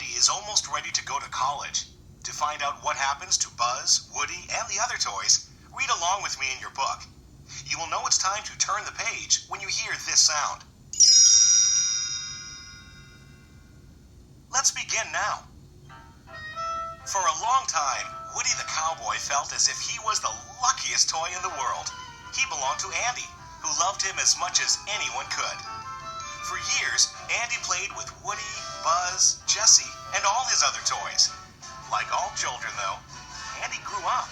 Andy is almost ready to go to college. To find out what happens to Buzz, Woody, and the other toys, read along with me in your book. You will know it's time to turn the page when you hear this sound. Let's begin now. For a long time, Woody the cowboy felt as if he was the luckiest toy in the world. He belonged to Andy, who loved him as much as anyone could. For years, Andy played with Woody, Buzz, Jessie, and all his other toys. Like all children, though, Andy grew up.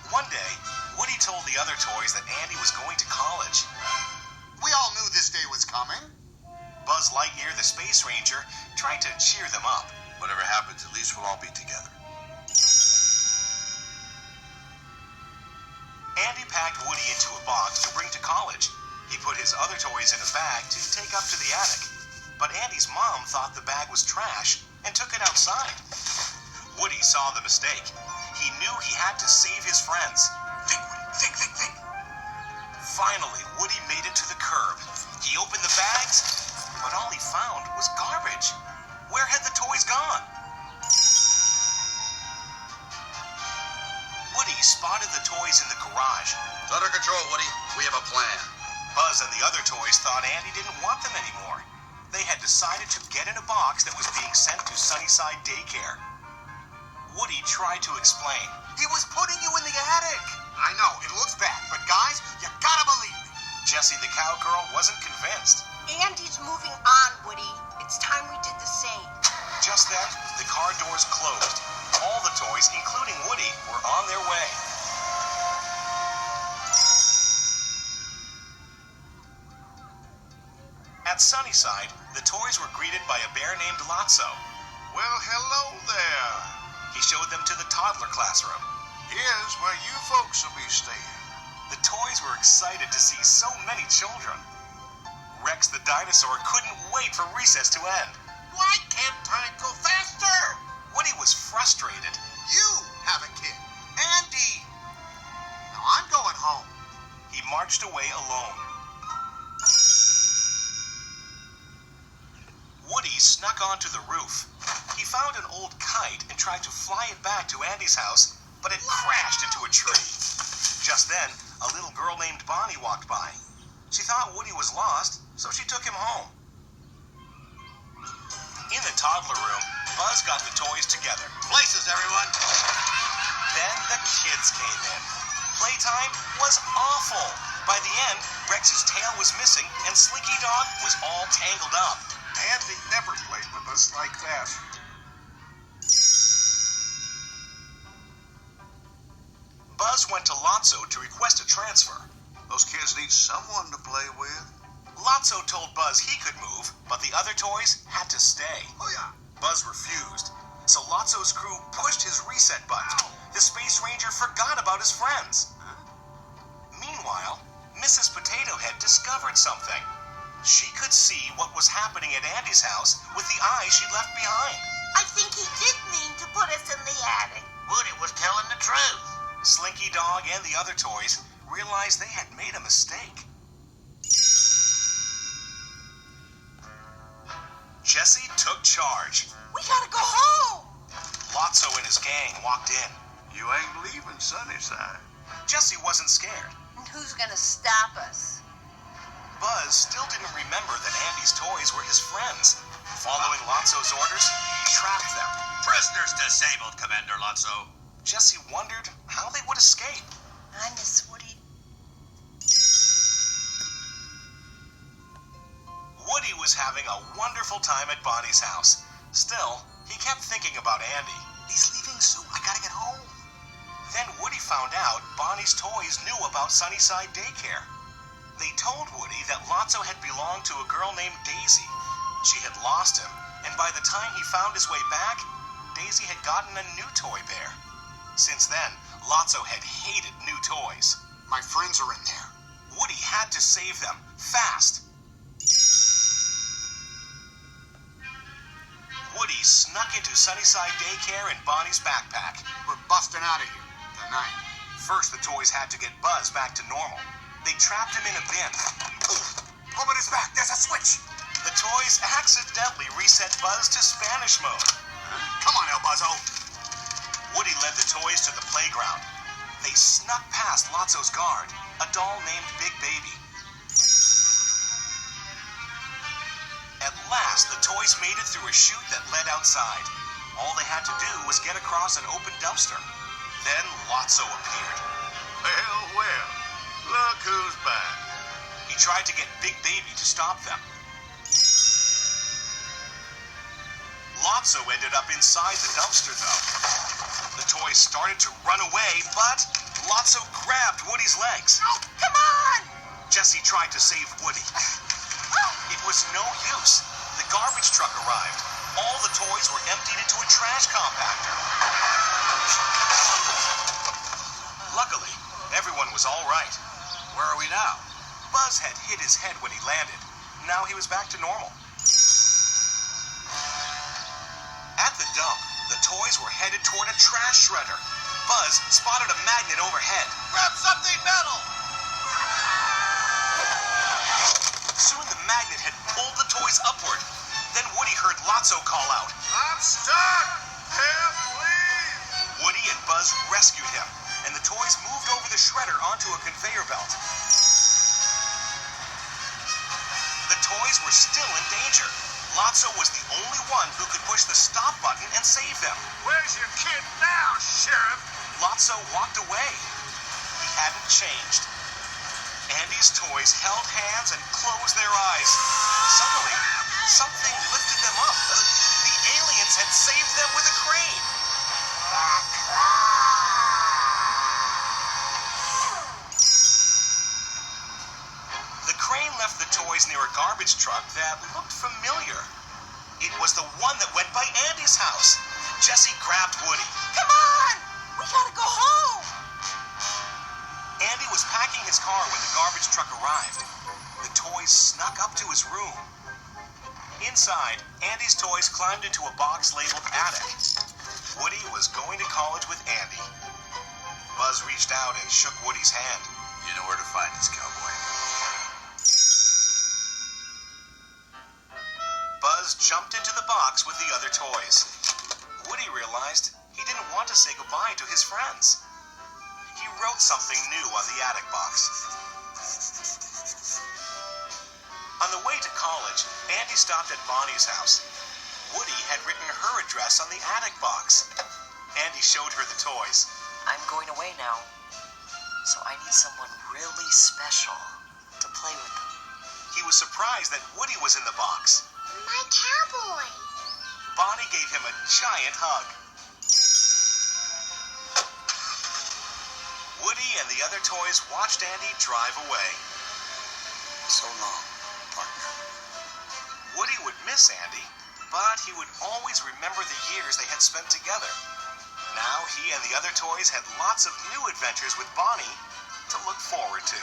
One day, Woody told the other toys that Andy was going to college. We all knew this day was coming. Buzz Lightyear, the Space Ranger, tried to cheer them up. Whatever happens, at least we'll all be together. Andy packed Woody into a box to bring to college. He put his other toys in a bag to take up to the attic. But Andy's mom thought the bag was trash and took it outside. Woody saw the mistake. He knew he had to save his friends. Think, Woody, think. Finally, Woody made it to the curb. He opened the bags, but all he found was garbage. Where had the toys gone? Woody spotted the toys in the garage. It's under control, Woody. We have a plan. Buzz and the other toys thought Andy didn't want them anymore. They had decided to get in a box that was being sent to Sunnyside daycare. Woody tried to explain. He was putting you in the attic. I know, it looks bad, but guys, you gotta believe me. Jessie the cowgirl wasn't convinced. Andy's moving on, Woody. It's time we did the same. Just then, the car doors closed. All the toys, including Woody, were on their way. At Sunnyside, the toys were greeted by a bear named Lotso. Well, hello there. He showed them to the toddler classroom. Here's where you folks will be staying. The toys were excited to see so many children. Rex the dinosaur couldn't wait for recess to end. Why can't time go faster? Woody was frustrated. You have a kid. Andy. Now I'm going home. He marched away alone. Woody snuck onto the roof. He found an old kite and tried to fly it back to Andy's house, but it crashed into a tree. Just then, a little girl named Bonnie walked by. She thought Woody was lost, so she took him home. In the toddler room, Buzz got the toys together. Places, everyone. Then the kids came in. Playtime was awful. By the end, Rex's tail was missing and Slinky Dog was all tangled up. Andy never played with us like that. Buzz went to Lotso to request a transfer. Those kids need someone to play with. Lotso told Buzz he could move, but the other toys had to stay. Oh, yeah. Buzz refused, so Lotso's crew pushed his reset button. The Space Ranger forgot about his friends. Meanwhile, Mrs. Potato Head discovered something. She could see what was happening at Andy's house with the eyes she left behind. I think he did mean to put us in the attic. Woody was telling the truth. Slinky Dog and the other toys realized they had made a mistake. Jessie took charge. We gotta go home. Lotso and his gang walked in. You ain't leaving Sunnyside. Jessie wasn't scared. And who's gonna stop us? Buzz still didn't remember that Andy's toys were his friends. Following Lotso's orders, he trapped them. Prisoners disabled, Commander Lotso. Jessie wondered how they would escape. I miss Woody. Woody was having a wonderful time at Bonnie's house. Still, he kept thinking about Andy. He's leaving soon. I gotta get home. Then Woody found out Bonnie's toys knew about Sunnyside daycare. They told Woody that Lotso had belonged to a girl named Daisy. She had lost him, and by the time he found his way back, Daisy had gotten a new toy bear. Since then, Lotso had hated new toys. My friends are in there. Woody had to save them, fast. Woody snuck into Sunnyside daycare in Bonnie's backpack. We're busting out of here tonight. First, the toys had to get Buzz back to normal. They trapped him in a bin. Open his back. There's a switch. The toys accidentally reset Buzz to Spanish mode. Come on, El Buzzo. Woody led the toys to the playground. They snuck past Lotso's guard, a doll named Big Baby. At last, the toys made it through a chute that led outside. All they had to do was get across an open dumpster. Then Lotso appeared. Well, look who's back. He tried to get Big Baby to stop them. Lotso ended up inside the dumpster, though. The toys started to run away, but Lotso grabbed Woody's legs. Oh, come on! Jessie tried to save Woody. It was no use. The garbage truck arrived. All the toys were emptied into a trash compactor. Luckily, everyone was all right. Where are we now? Buzz had hit his head when he landed. Now he was back to normal. At the dump, the toys were headed toward a trash shredder. Buzz spotted a magnet overhead. Grab something metal! Soon the magnet had pulled the toys upward. Then Woody heard Lotso call out. I'm stuck! Help, please! Woody and Buzz rescued him, and the toys moved over the shredder onto a conveyor belt. The toys were still in danger. Lotso was the only one who could push the stop button and save them. Where's your kid now, Sheriff? Lotso walked away. He hadn't changed. Andy's toys held hands and closed their eyes. Suddenly, something lifted them up. The aliens had saved them with a crane. The crane left the toys near a garbage truck that looked familiar. It was the one that went by Andy's house. Jessie grabbed Woody. Come on! We gotta go home! Andy was packing his car when the garbage truck arrived. The toys snuck up to his room. Inside, Andy's toys climbed into a box labeled attic. Woody was going to college with Andy. Buzz reached out and shook Woody's hand. You know where to find us, cowboy. Buzz jumped into the box with the other toys. Woody realized he didn't want to say goodbye to his friends. He wrote something new on the attic box. On the way to college, Andy stopped at Bonnie's house. Woody had written her address on the attic box. Andy showed her the toys. I'm going away now, so I need someone really special to play with them. He was surprised that Woody was in the box. My cowboy. Bonnie gave him a giant hug. Woody and the other toys watched Andy drive away. So long, partner. Woody would miss Andy, but he would always remember the years they had spent together. Now he and the other toys had lots of new adventures with Bonnie to look forward to.